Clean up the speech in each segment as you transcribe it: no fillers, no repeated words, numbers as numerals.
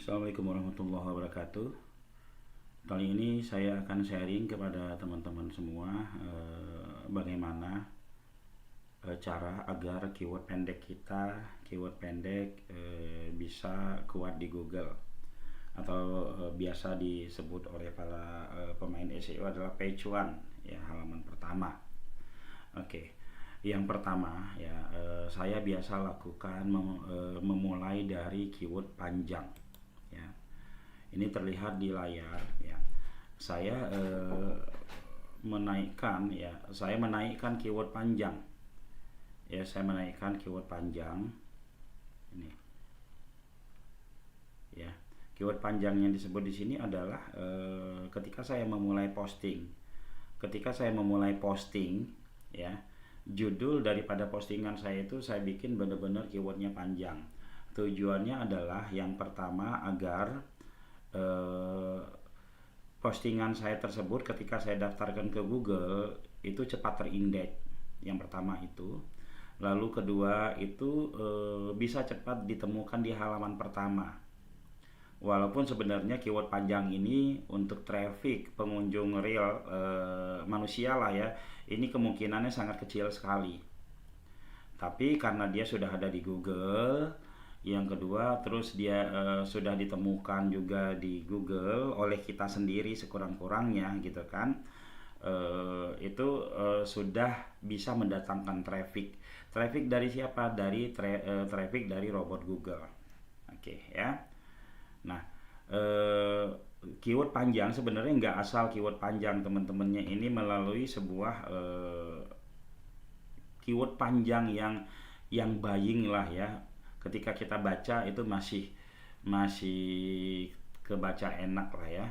Assalamualaikum warahmatullahi wabarakatuh. Kali ini saya akan sharing kepada teman-teman semua bagaimana cara agar keyword pendek kita, bisa kuat di Google atau biasa disebut oleh para pemain SEO adalah page one, ya, halaman pertama. Oke. Yang pertama ya, saya biasa lakukan memulai dari keyword panjang, ya. Ini terlihat di layar, ya. Saya menaikkan keyword panjang, ya. Saya menaikkan keyword panjang ini, ya. Keyword panjang yang disebut di sini adalah ketika saya memulai posting, ya, judul daripada postingan saya itu saya bikin benar-benar keywordnya panjang. Tujuannya adalah yang pertama agar postingan saya tersebut ketika saya daftarkan ke Google itu cepat terindeks. Yang pertama itu. Lalu kedua itu bisa cepat ditemukan di halaman pertama. Walaupun sebenarnya keyword panjang ini untuk traffic pengunjung real manusia lah, ya, ini kemungkinannya sangat kecil sekali. Tapi karena dia sudah ada di Google, yang kedua terus dia sudah ditemukan juga di Google oleh kita sendiri sekurang-kurangnya, gitu kan, itu sudah bisa mendatangkan traffic dari siapa? Dari traffic dari robot Google. Oke, ya. Nah, keyword panjang sebenarnya nggak asal keyword panjang, teman-temannya. Ini melalui sebuah keyword panjang yang buying lah, ya. Ketika kita baca itu masih kebaca enak lah, ya.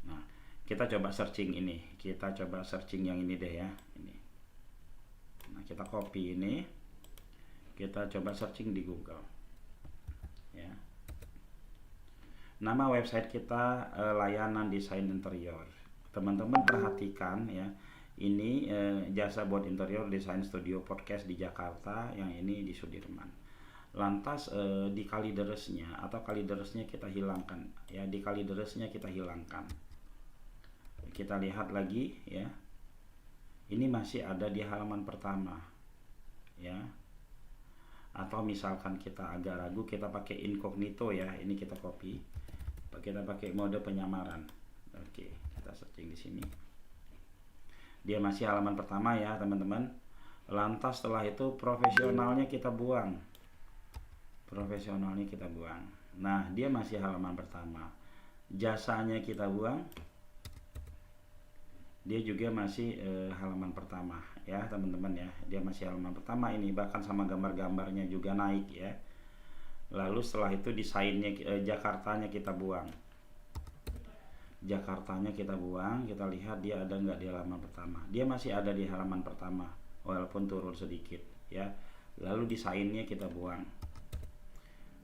Nah, kita coba searching yang ini deh, ya, ini. Nah, kita copy ini, kita coba searching di Google, ya. Nama website kita layanan desain interior. Teman-teman perhatikan, ya, ini jasa buat interior desain studio podcast di Jakarta, yang ini di Sudirman. Lantas di kalideresnya kita hilangkan, ya, kita lihat lagi, ya, ini masih ada di halaman pertama, ya. Atau misalkan kita agak ragu, kita pakai incognito, ya, ini kita copy, kita pakai mode penyamaran. Oke, kita searching di sini, dia masih halaman pertama, ya, teman-teman. Lantas setelah itu profesionalnya kita buang. Nah, dia masih halaman pertama. Jasanya kita buang, dia juga masih halaman pertama, ya, teman-teman, ya. Dia masih halaman pertama ini, bahkan sama gambar-gambarnya juga naik, ya. Lalu setelah itu desainnya Jakartanya kita buang. Kita lihat dia ada nggak di halaman pertama. Dia masih ada di halaman pertama walaupun turun sedikit, ya. Lalu desainnya kita buang.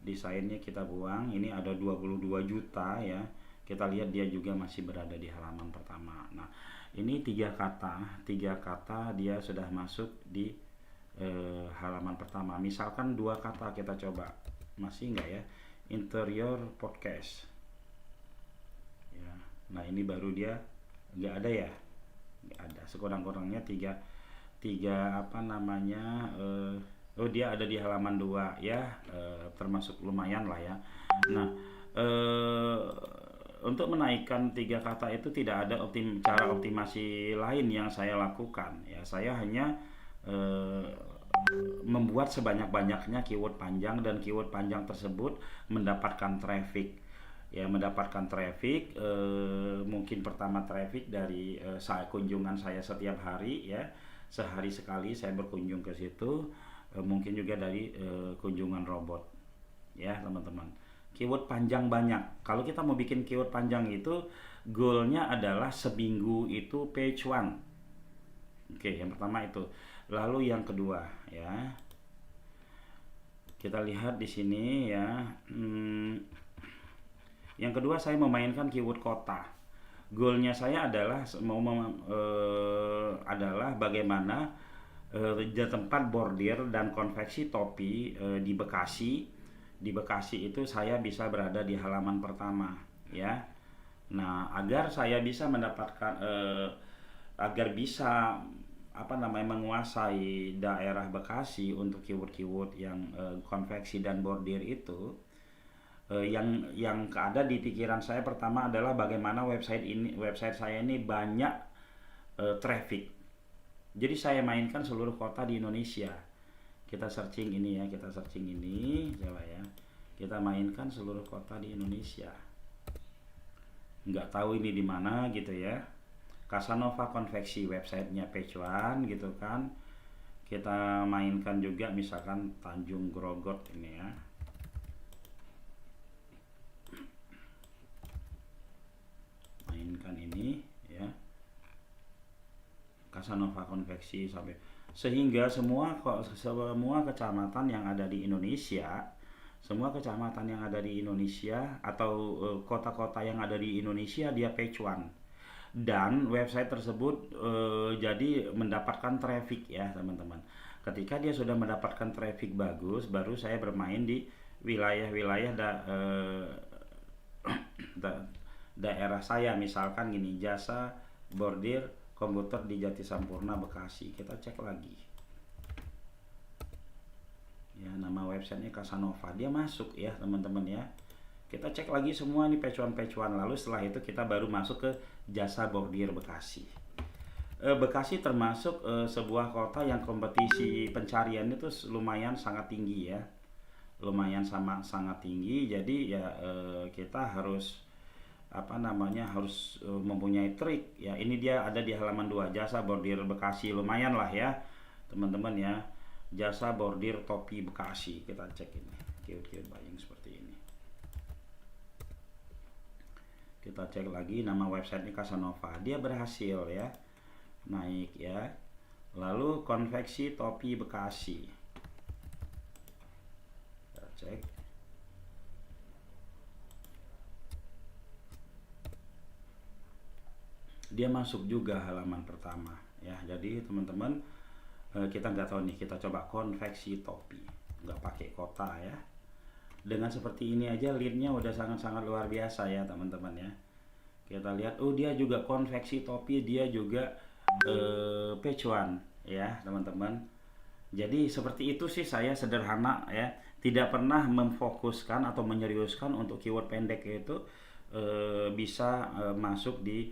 Ini ada 22 juta, ya. Kita lihat dia juga masih berada di halaman pertama. Nah, ini tiga kata dia sudah masuk di halaman pertama. Misalkan 2 kata kita coba, masih enggak, ya, interior podcast, ya. Nah, ini baru dia enggak ada, ya, enggak ada. Sekurang-kurangnya tiga apa namanya, dia ada di halaman 2, ya, termasuk lumayan lah, ya. Nah, untuk menaikkan 3 kata itu tidak ada cara optimasi lain yang saya lakukan, ya. Saya hanya membuat sebanyak-banyaknya keyword panjang, dan keyword panjang tersebut mendapatkan traffic, ya, mungkin pertama traffic dari kunjungan saya setiap hari, ya. Sehari sekali saya berkunjung ke situ, mungkin juga dari kunjungan robot, ya, teman-teman. Keyword panjang banyak. Kalau kita mau bikin keyword panjang itu goalnya adalah seminggu itu page one. Oke, yang pertama itu. Lalu yang kedua, ya, kita lihat di sini, ya. Yang kedua saya memainkan keyword kota. Goalnya saya adalah adalah bagaimana tempat bordir dan konveksi topi di Bekasi di Bekasi itu saya bisa berada di halaman pertama ya. Nah, agar saya bisa mendapatkan agar bisa apa namanya menguasai daerah Bekasi untuk keyword-keyword yang konveksi dan bordir itu, yang ada di pikiran saya pertama adalah bagaimana website saya ini banyak traffic. Jadi saya mainkan seluruh kota di Indonesia. Kita searching ini ya, kita searching ini coba ya. Kita mainkan seluruh kota di Indonesia. Nggak tahu ini di mana gitu ya. Casanova konveksi websitenya page one gitu kan. Kita mainkan juga misalkan Tanjung Grogot ini ya. Mainkan ini ya. Casanova konveksi sampai sehingga semua kecamatan yang ada di Indonesia, semua kecamatan yang ada di Indonesia atau kota-kota yang ada di Indonesia dia page one, dan website tersebut jadi mendapatkan traffic ya teman-teman. Ketika dia sudah mendapatkan traffic bagus, baru saya bermain di wilayah-wilayah daerah saya, misalkan gini, jasa bordir komputer di Jati Sampurna Bekasi. Kita cek lagi ya, nama websitenya Casanova, dia masuk ya teman-teman ya. Kita cek lagi semua nih page one, lalu setelah itu kita baru masuk ke jasa bordir Bekasi. Bekasi termasuk sebuah kota yang kompetisi pencarian itu lumayan sangat tinggi ya, lumayan sangat tinggi. Jadi ya kita harus harus mempunyai trik ya. Ini dia ada di halaman 2, jasa bordir Bekasi, lumayan lah ya teman-teman ya, jasa bordir topi Bekasi. Kita cek ini keyword buying seperti ini. Kita cek lagi nama websitenya Casanova, dia berhasil ya naik ya. Lalu konveksi topi Bekasi, kita cek. Dia masuk juga halaman pertama ya. Jadi teman-teman kita nggak tahu nih, kita coba konveksi topi, nggak pakai kota ya. Dengan seperti ini aja leadnya udah sangat-sangat luar biasa ya teman-teman ya. Kita lihat, oh dia juga konveksi topi, dia juga page one ya teman-teman. Jadi seperti itu sih, saya sederhana ya, tidak pernah memfokuskan atau menyeriuskan untuk keyword pendek itu bisa masuk di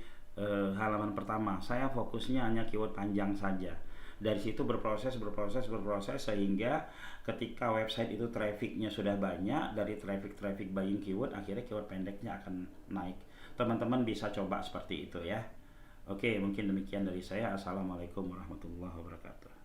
halaman pertama. Saya fokusnya hanya keyword panjang saja. Dari situ berproses sehingga ketika website itu trafficnya sudah banyak, dari traffic buying keyword, akhirnya keyword pendeknya akan naik. Teman-teman bisa coba seperti itu ya. Oke, mungkin demikian dari saya. Assalamualaikum warahmatullahi wabarakatuh.